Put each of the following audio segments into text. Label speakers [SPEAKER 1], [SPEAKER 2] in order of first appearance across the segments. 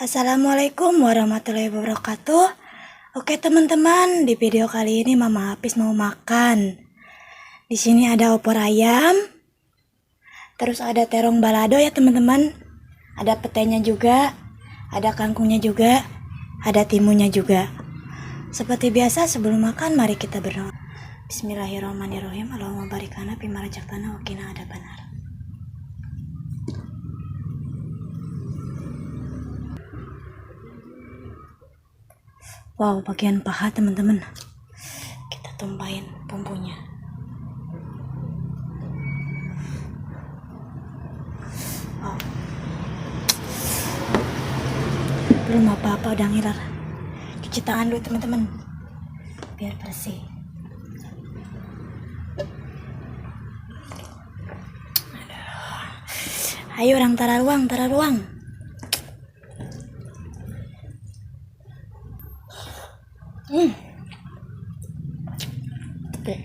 [SPEAKER 1] Assalamualaikum warahmatullahi wabarakatuh. Oke teman-teman, di video kali ini Mama Apis mau makan. Di sini ada opor ayam, terus ada terong balado ya teman-teman. Ada petenya juga, ada kangkungnya juga, ada timunnya juga. Seperti biasa sebelum makan mari kita berdoa. Bismillahirrahmanirrahim. Allahumma barik lana fima razaqtana wa qina adzabannar. Wow, bagian paha teman-teman. Kita tumpahin bumbunya. Wow. Belum apa-apa udah ngiler. Cuci tangan dulu teman-teman, biar bersih. Ayo orang tara ruang. Oke.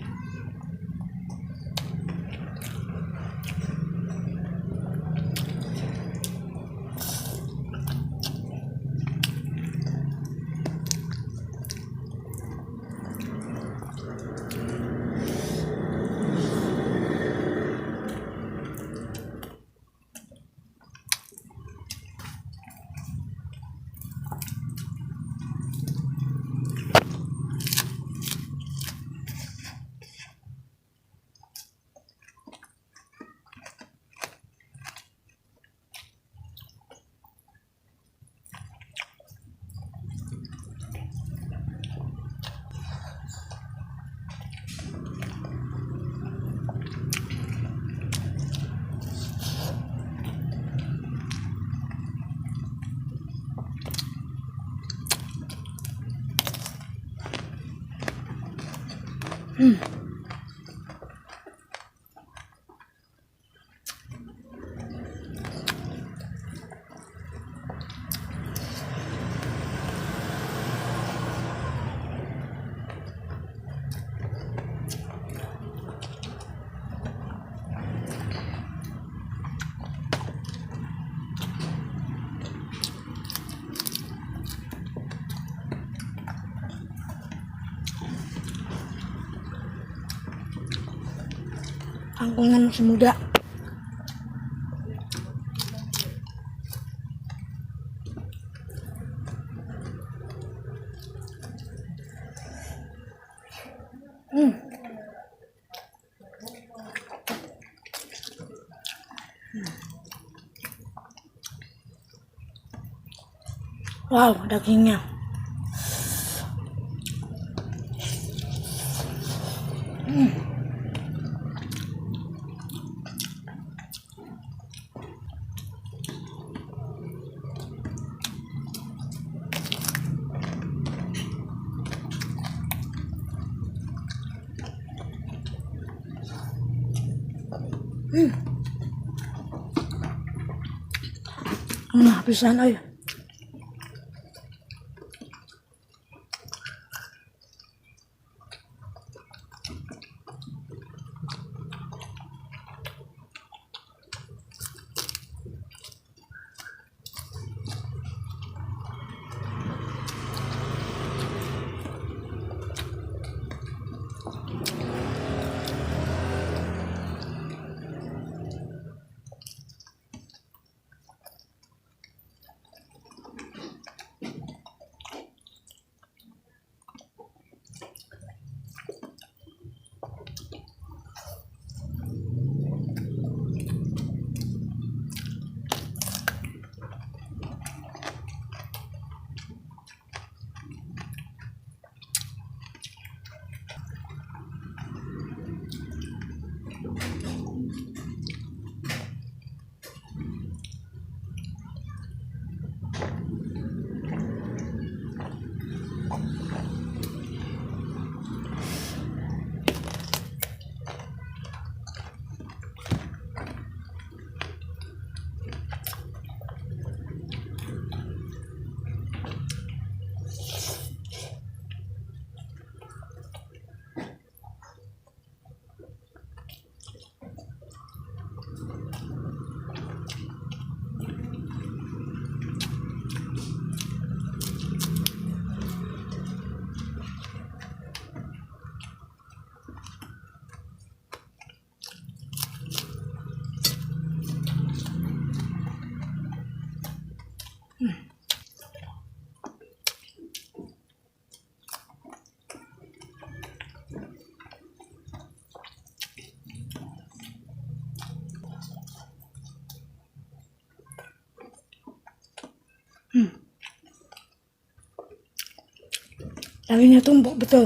[SPEAKER 1] Kangkungan masih muda. Wow, dagingnya. Habisan aja. Dagingnya tumpuk betul.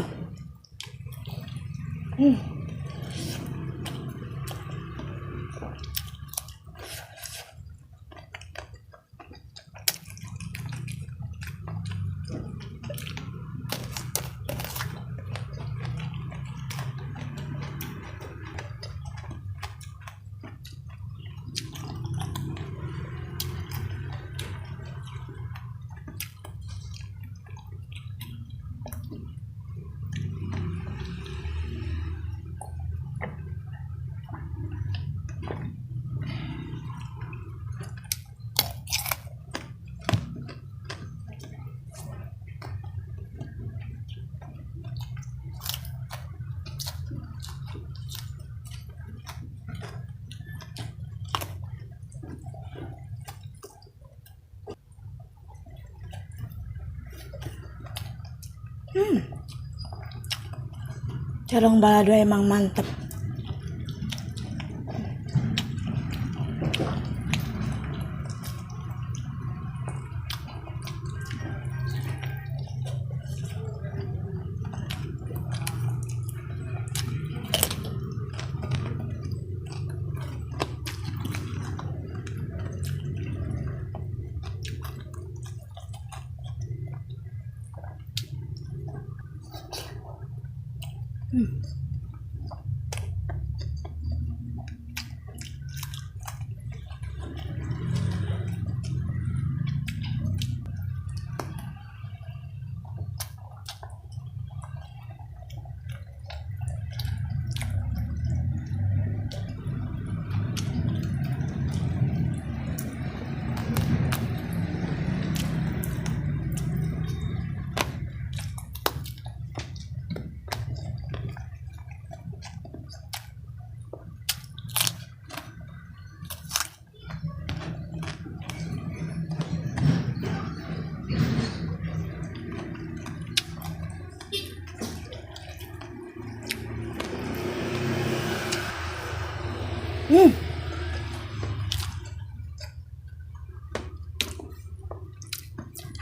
[SPEAKER 1] Corong balado emang mantep.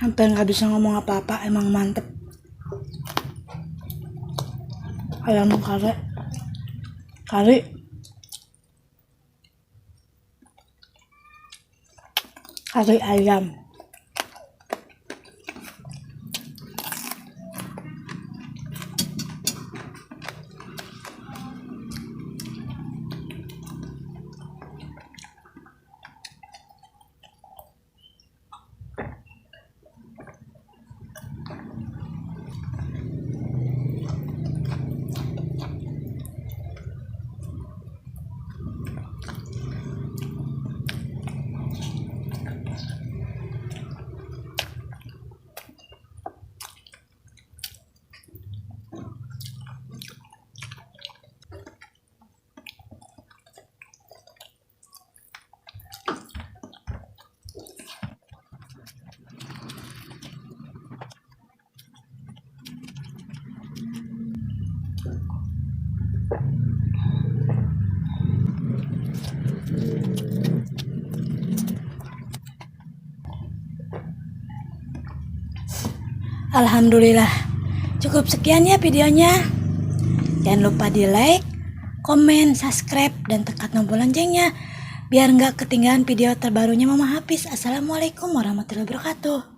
[SPEAKER 1] Hampir nggak bisa ngomong apa-apa, emang mantep. Ayam kare, kari, kari ayam. Alhamdulillah, cukup sekian ya videonya. Jangan lupa di like, komen, subscribe, dan tekan tombol loncengnya biar nggak ketinggalan video terbarunya Mama Hafiz. Assalamualaikum warahmatullahi wabarakatuh.